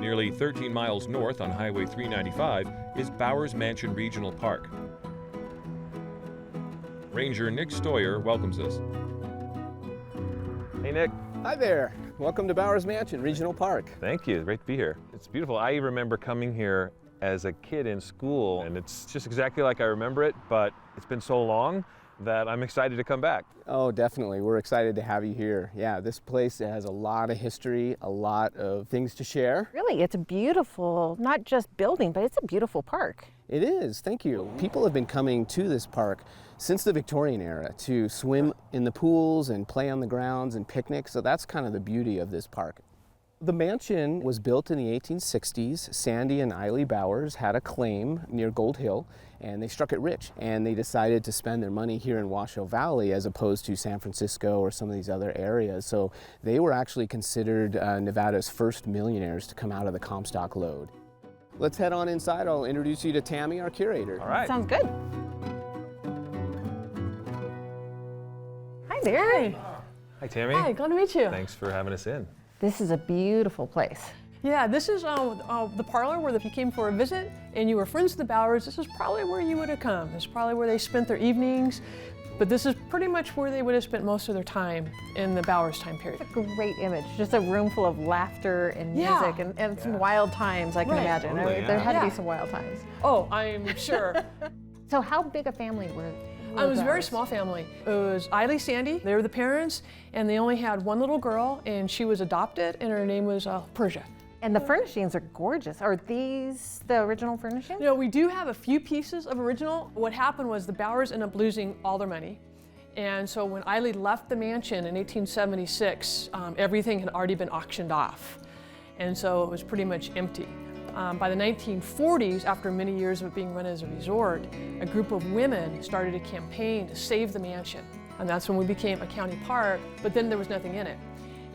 Nearly 13 miles north on Highway 395 is Bowers Mansion Regional Park. Ranger Nick Stoyer welcomes us. Hey, Nick. Hi there. Welcome to Bowers Mansion Regional Park. Thank you. Great to be here. It's beautiful. I remember coming here as a kid in school, and it's just exactly like I remember it, but it's been so long that I'm excited to come back. Oh, definitely. We're excited to have you here. Yeah, this place has a lot of history, a lot of things to share. Really, it's a beautiful, not just building, but it's a beautiful park. It is, thank you. People have been coming to this park since the Victorian era to swim in the pools and play on the grounds and picnic, so that's kind of the beauty of this park. The mansion was built in the 1860s. Sandy and Eiley Bowers had a claim near Gold Hill, and they struck it rich, and they decided to spend their money here in Washoe Valley as opposed to San Francisco or some of these other areas. So they were actually considered Nevada's first millionaires to come out of the Comstock lode. Let's head on inside. I'll introduce you to Tammy, our curator. All right. Sounds good. Hi there. Hey. Hi, Tammy. Hi, glad to meet you. Thanks for having us in. This is a beautiful place. Yeah, this is the parlor where if you came for a visit and you were friends with the Bowers, this is probably where you would have come. This is probably where they spent their evenings, but this is pretty much where they would have spent most of their time in the Bowers time period. It's a great image, just a room full of laughter and music and some wild times, I can imagine. Totally, There had to yeah. be some wild times. Oh, I'm sure. So how big a family were It was a very Bowers? small family. It was Eiley, Sandy, they were the parents, and they only had one little girl, and she was adopted, and her name was Persia. And the furnishings are gorgeous. Are these the original furnishings? You know, we do have a few pieces of original. What happened was the Bowers ended up losing all their money. And so when Eiley left the mansion in 1876, everything had already been auctioned off. And so it was pretty much empty. By the 1940s, after many years of it being run as a resort, a group of women started a campaign to save the mansion. And that's when we became a county park, but then there was nothing in it.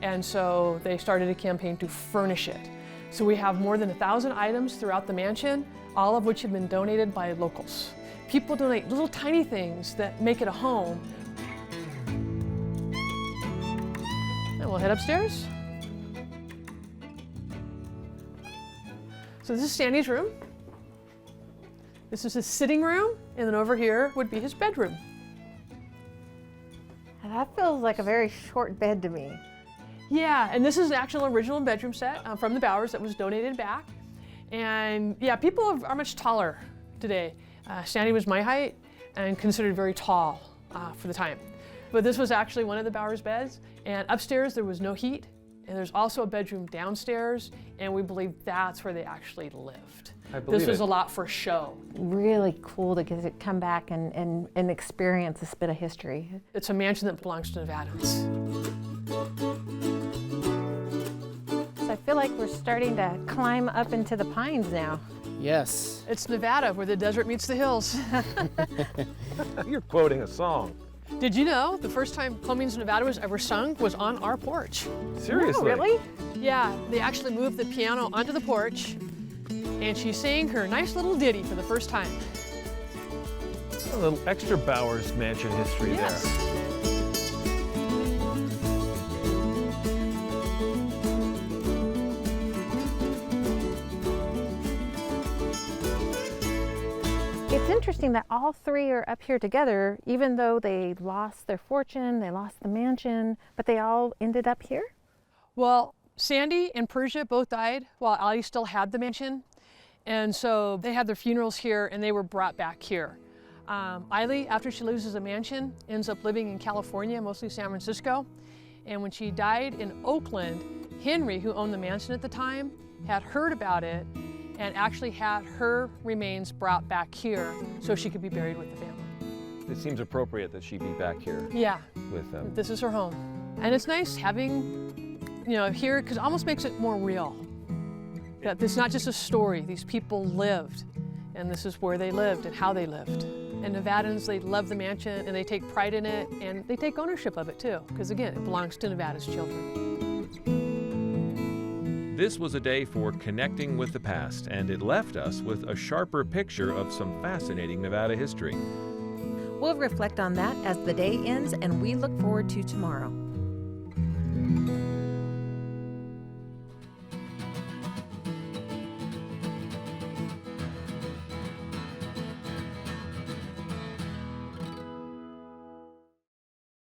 And so they started a campaign to furnish it. So we have more than 1,000 items throughout the mansion, all of which have been donated by locals. People donate little tiny things that make it a home. And we'll head upstairs. So this is Sandy's room. This is his sitting room, and then over here would be his bedroom. That feels like a very short bed to me. Yeah, and this is an actual original bedroom set from the Bowers that was donated back. And yeah, people are much taller today. Sandy was my height and considered very tall for the time. But this was actually one of the Bowers beds. And upstairs there was no heat. And there's also a bedroom downstairs, and we believe that's where they actually lived. This was a lot for show. Really cool to get to come back and experience this bit of history. It's a mansion that belongs to Nevadans. So I feel like we're starting to climb up into the pines now. Yes. It's Nevada, where the desert meets the hills. You're quoting a song. Did you know the first time Plumbing's Nevada was ever sung was on our porch? Seriously? No, really? Yeah, they actually moved the piano onto the porch, and she sang her nice little ditty for the first time. A little extra Bowers Mansion history Yes. there. It's interesting that all three are up here together, even though they lost their fortune, they lost the mansion, but they all ended up here? Well, Sandy and Persia both died while Eiley still had the mansion. And so they had their funerals here and they were brought back here. Eiley, after she loses a mansion, ends up living in California, mostly San Francisco. And when she died in Oakland, Henry, who owned the mansion at the time, had heard about it and actually had her remains brought back here so she could be buried with the family. It seems appropriate that she be back here Yeah, with them. this is her home. And it's nice having, here, because it almost makes it more real. That it's not just a story, these people lived, and this is where they lived and how they lived. And Nevadans, they love the mansion and they take pride in it and they take ownership of it too, because again, it belongs to Nevada's children. This was a day for connecting with the past, and it left us with a sharper picture of some fascinating Nevada history. We'll reflect on that as the day ends, and we look forward to tomorrow.